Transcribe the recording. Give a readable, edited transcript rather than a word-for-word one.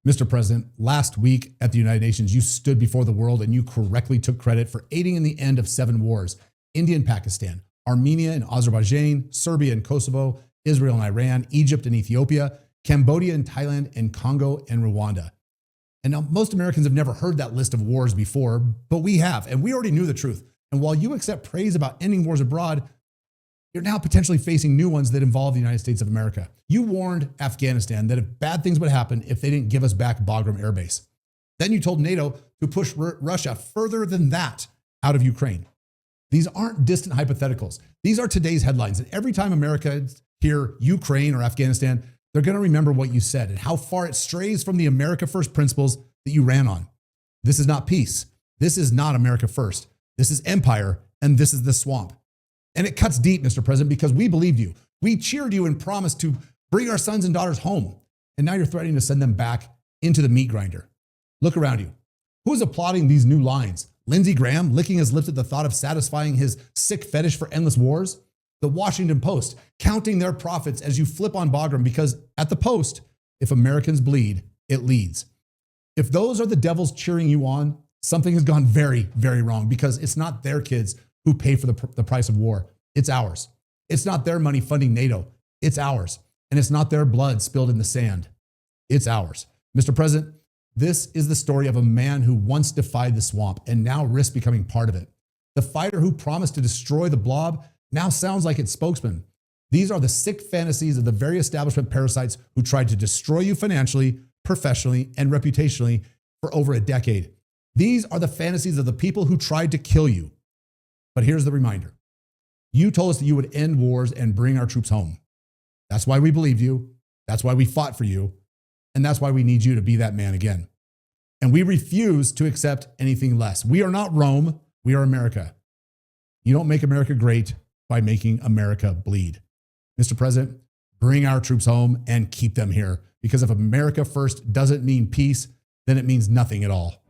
Mr. President, last week at the United Nations, you stood before the world and you correctly took credit for aiding in the end of 7 wars: India and Pakistan, Armenia and Azerbaijan, Serbia and Kosovo, Israel and Iran, Egypt and Ethiopia, Cambodia and Thailand, and Congo and Rwanda. And now most Americans have never heard that list of wars before, but we have, and we already knew the truth. And while you accept praise about ending wars abroad, you're now potentially facing new ones that involve the United States of America. You warned Afghanistan that if bad things would happen if they didn't give us back Bagram Air Base. Then you told NATO to push Russia further than that out of Ukraine. These aren't distant hypotheticals. These are today's headlines. And every time Americans hear Ukraine or Afghanistan, they're going to remember what you said and how far it strays from the America First principles that you ran on. This is not peace. This is not America First. This is empire, and this is the swamp. And it cuts deep, Mr. President, because we believed you. We cheered you and promised to bring our sons and daughters home. And now you're threatening to send them back into the meat grinder. Look around you. Who is applauding these new lines? Lindsey Graham licking his lips at the thought of satisfying his sick fetish for endless wars? The Washington Post counting their profits as you flip on Bagram, because at the Post, if Americans bleed, it leads. If those are the devils cheering you on, something has gone very, very wrong, because it's not their kids who pay for the price of war. It's ours. It's not their money funding NATO. It's ours. And it's not their blood spilled in the sand. It's ours. Mr. President, this is the story of a man who once defied the swamp and now risks becoming part of it. The fighter who promised to destroy the blob now sounds like its spokesman. These are the sick fantasies of the very establishment parasites who tried to destroy you financially, professionally, and reputationally for over a decade. These are the fantasies of the people who tried to kill you. But here's the reminder. You told us that you would end wars and bring our troops home. That's why we believed you. That's why we fought for you. And that's why we need you to be that man again. And we refuse to accept anything less. We are not Rome. We are America. You don't make America great by making America bleed. Mr. President, bring our troops home and keep them here. Because if America First doesn't mean peace, then it means nothing at all.